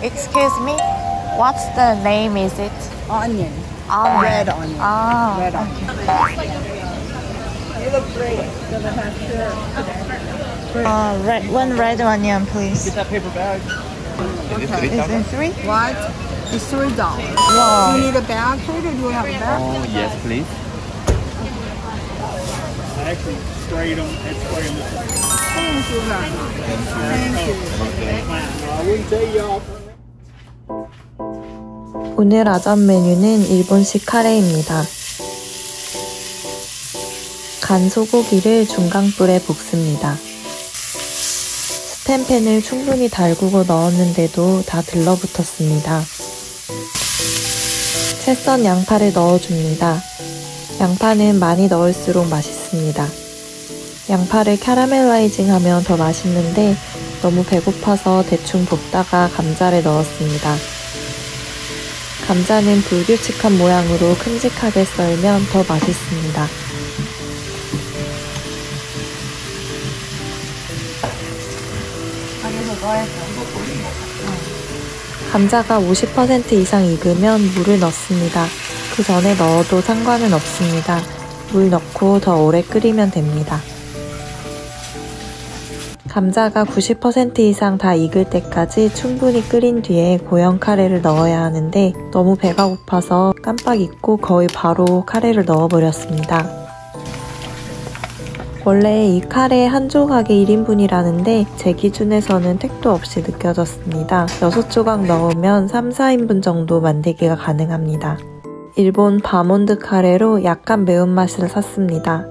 Excuse me? What's the name is it? Onion. Red onion. Ah, red onion. You look great. Does it have red, one red onion, please. Get that paper bag. Is it Is it three? What? It's $3. Wow. Do you need a bag for it, or do you have a bag? Oh, yes, please. I actually sprayed them and sprayed them. Thank you very much. Thank you. I wouldn't tell y'all. 오늘 아점 메뉴는 일본식 카레입니다. 간 소고기를 중강불에 볶습니다. 스텐팬을 충분히 달구고 넣었는데도 다 들러붙었습니다. 채 썬 양파를 넣어줍니다. 양파는 많이 넣을수록 맛있습니다. 양파를 캐러멜라이징하면 더 맛있는데 너무 배고파서 대충 볶다가 감자를 넣었습니다. 감자는 불규칙한 모양으로 큼직하게 썰면 더 맛있습니다. 감자가 50% 이상 익으면 물을 넣습니다. 그 전에 넣어도 상관은 없습니다. 물 넣고 더 오래 끓이면 됩니다. 감자가 90% 이상 다 익을 때까지 충분히 끓인 뒤에 고형 카레를 넣어야 하는데 너무 배가 고파서 깜빡 잊고 거의 바로 카레를 넣어버렸습니다. 원래 이 카레 한 조각에 1인분이라는데 제 기준에서는 택도 없이 느껴졌습니다. 6조각 넣으면 3, 4인분 정도 만들기가 가능합니다. 일본 바몬드 카레로 약간 매운맛을 샀습니다.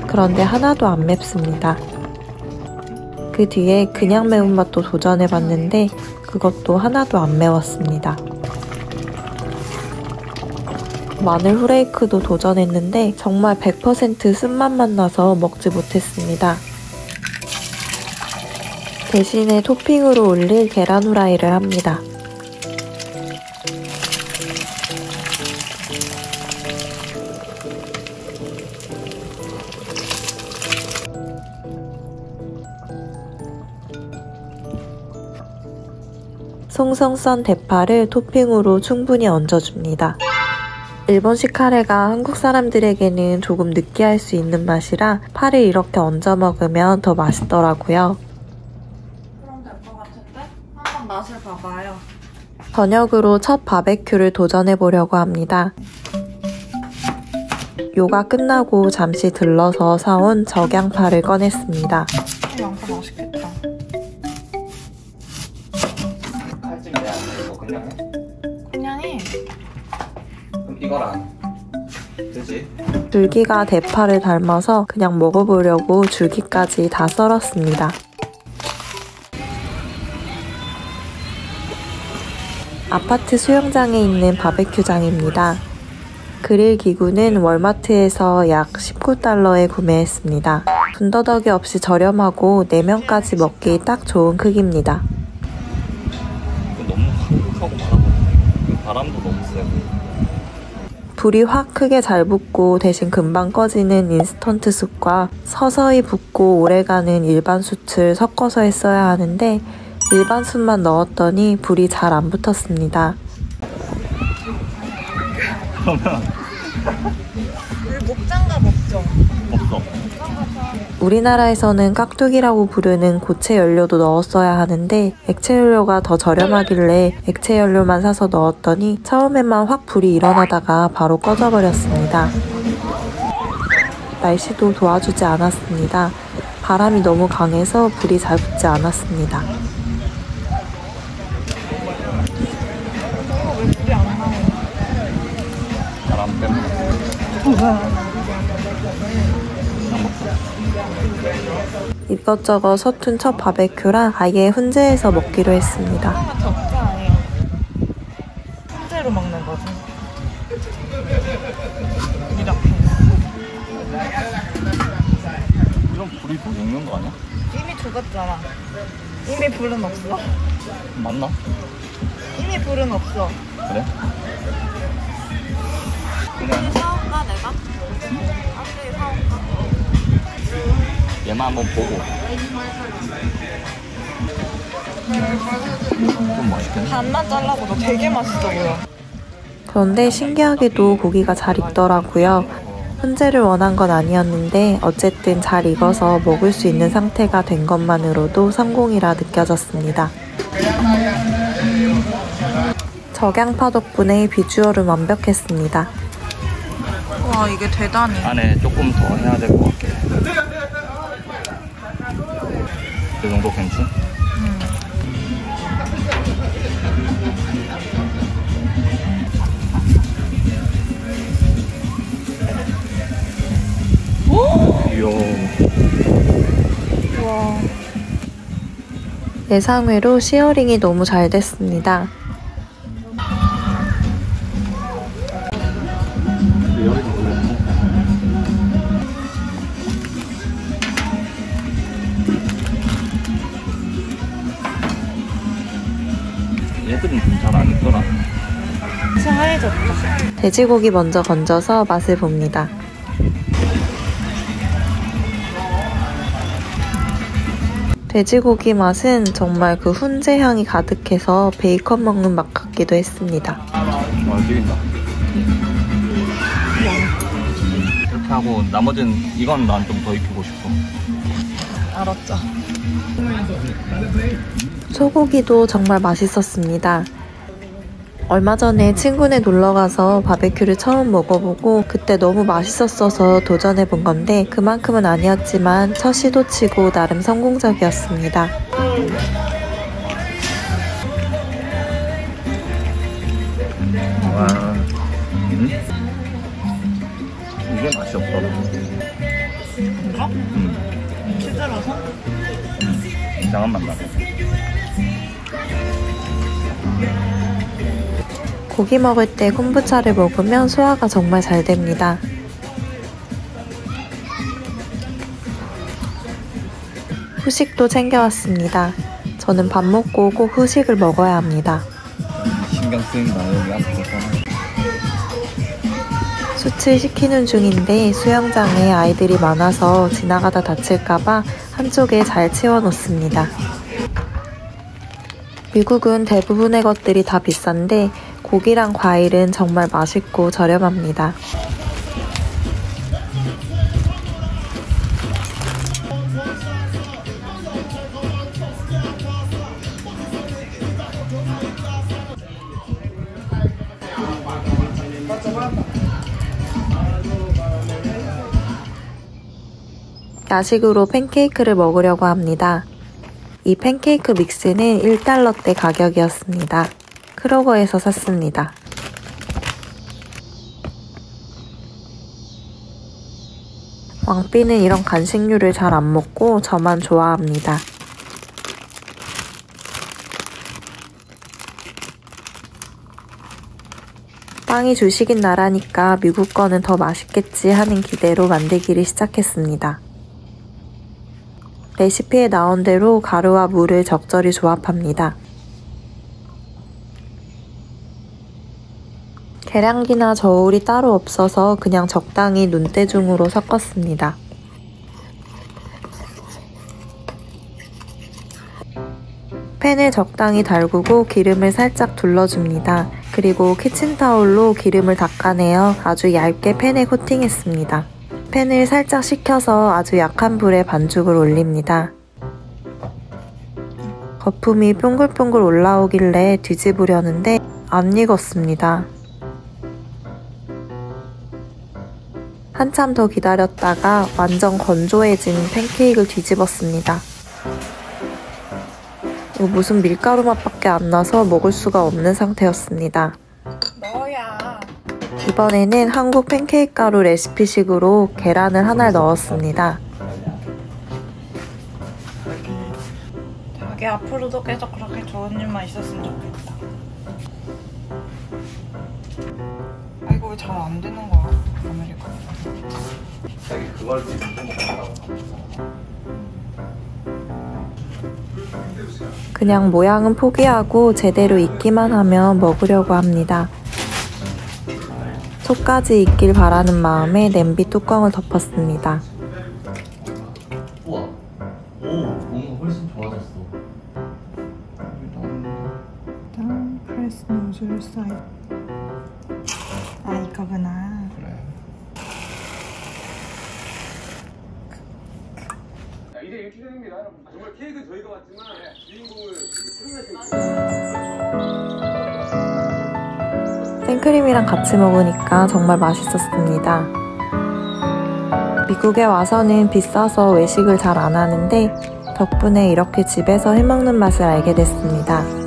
그런데 하나도 안 맵습니다. 그 뒤에 그냥 매운맛도 도전해봤는데 그것도 하나도 안 매웠습니다. 마늘 후레이크도 도전했는데 정말 100% 쓴맛만 나서 먹지 못했습니다. 대신에 토핑으로 올릴 계란 후라이를 합니다. 송송 썬 대파를 토핑으로 충분히 얹어줍니다. 일본식 카레가 한국 사람들에게는 조금 느끼할 수 있는 맛이라 파를 이렇게 얹어 먹으면 더 맛있더라고요. 그럼 될 것 같은데? 한번 맛을 봐봐요. 저녁으로 첫 바베큐를 도전해보려고 합니다. 요가 끝나고 잠시 들러서 사온 적양파를 꺼냈습니다. 양파 맛있겠다. 칼집 내야 돼, 이거 그냥 해? 그냥 해. 그럼 이걸 안 되지? 줄기가 대파를 닮아서 그냥 먹어보려고 줄기까지 다 썰었습니다. 아파트 수영장에 있는 바베큐장입니다. 그릴 기구는 월마트에서 약 19달러에 구매했습니다. 군더더기 없이 저렴하고 4명까지 먹기 딱 좋은 크기입니다. 너무 한국하고 말하거든요. 바람도 너무 세고. 불이 확 크게 잘 붙고 대신 금방 꺼지는 인스턴트 숯과 서서히 붙고 오래가는 일반 숯을 섞어서 했어야 하는데 일반 숯만 넣었더니 불이 잘 안 붙었습니다. 그러면 우리 목장갑 없죠? 없어. 우리나라에서는 깍두기라고 부르는 고체 연료도 넣었어야 하는데 액체 연료가 더 저렴하길래 액체 연료만 사서 넣었더니 처음에만 확 불이 일어나다가 바로 꺼져버렸습니다. 날씨도 도와주지 않았습니다. 바람이 너무 강해서 불이 잘 붙지 않았습니다. 왜 불이 안 나오냐? 바람 때문에. 이것저것 서툰 첫 바베큐라 아예 훈제해서 먹기로 했습니다. 적자 아니야. 훈제로 먹는 거지. 이렇게. 이런 불이 더 녹는 거 아니야? 이미 죽었잖아. 이미 불은 없어. 맞나? 이미 불은 없어. 그래? 그냥 사올까 내가? 앞에 사올까? 얘만 한번 보고. 좀 맛있겠네. 반만 잘라보자. 되게 맛있어 보여. 그런데 신기하게도 고기가 잘 익더라고요. 훈제를 원한 건 아니었는데 어쨌든 잘 익어서 먹을 수 있는 상태가 된 것만으로도 성공이라 느껴졌습니다. 적양파 덕분에 비주얼은 완벽했습니다. 와, 이게 대단해. 안에 조금 더 해야 될 것 같아. 이 정도 괜찮? 이야. 예상외로 시어링이 너무 잘 됐습니다. 얘들은 좀 잘 안 익더라. 하얘졌다. 돼지고기 먼저 건져서 맛을 봅니다. 돼지고기 맛은 정말 그 훈제 향이 가득해서 베이컨 먹는 맛 같기도 했습니다. 튀긴다. 이렇게 하고 나머지는 이건 난 좀 더 익히고 싶어. 알았죠. 소고기도 정말 맛있었습니다. 얼마 전에 친구네 놀러가서 바베큐를 처음 먹어보고 그때 너무 맛있었어서 도전해본 건데 그만큼은 아니었지만 첫 시도치고 나름 성공적이었습니다. 와, 이게 맛이 없더라. 이거? 치즈라서? 이상한 맛 나네. 고기 먹을 때 콤부차를 먹으면 소화가 정말 잘 됩니다. 후식도 챙겨왔습니다. 저는 밥 먹고 꼭 후식을 먹어야 합니다. 신경 쓰인다. 여기 앞에서. 수칠 시키는 중인데 수영장에 아이들이 많아서 지나가다 다칠까봐 한쪽에 잘 치워놓습니다. 미국은 대부분의 것들이 다 비싼데 고기랑 과일은 정말 맛있고 저렴합니다. 야식으로 팬케이크를 먹으려고 합니다. 이 팬케이크 믹스는 1달러대 가격이었습니다. 크로거에서 샀습니다. 왕삐는 이런 간식류를 잘 안 먹고 저만 좋아합니다. 빵이 주식인 나라니까 미국 거는 더 맛있겠지 하는 기대로 만들기를 시작했습니다. 레시피에 나온 대로 가루와 물을 적절히 조합합니다. 계량기나 저울이 따로 없어서 그냥 적당히 눈대중으로 섞었습니다. 팬을 적당히 달구고 기름을 살짝 둘러줍니다. 그리고 키친타올로 기름을 닦아내어 아주 얇게 팬에 코팅했습니다. 팬을 살짝 식혀서 아주 약한 불에 반죽을 올립니다. 거품이 뿅글뿅글 올라오길래 뒤집으려는데 안 익었습니다. 한참 더 기다렸다가 완전 건조해진 팬케이크를 뒤집었습니다. 이거 무슨 밀가루 맛밖에 안 나서 먹을 수가 없는 상태였습니다. 너야. 이번에는 한국 팬케이크 가루 레시피식으로 계란을 하나를 넣었습니다. 자기 앞으로도 계속 그렇게 좋은 일만 있었으면 좋겠다. 아, 이거 왜 잘 안 되는 거야? 아메리카노. 자기 그걸 지금 먹는다고. 그냥 모양은 포기하고 제대로 익기만 하면 먹으려고 합니다. 속까지 익길 바라는 마음에 냄비 뚜껑을 덮었습니다. 우와. 오, 뭔가 훨씬 좋아졌어. 없어요. 아, 이거구나. 그래. 자, 이제 이렇게 됩니다. 정말 케이크는 저희가 왔지만 주인공을 생크림이랑 같이 먹으니까 정말 맛있었습니다. 미국에 와서는 비싸서 외식을 잘 안 하는데 덕분에 이렇게 집에서 해먹는 맛을 알게 됐습니다.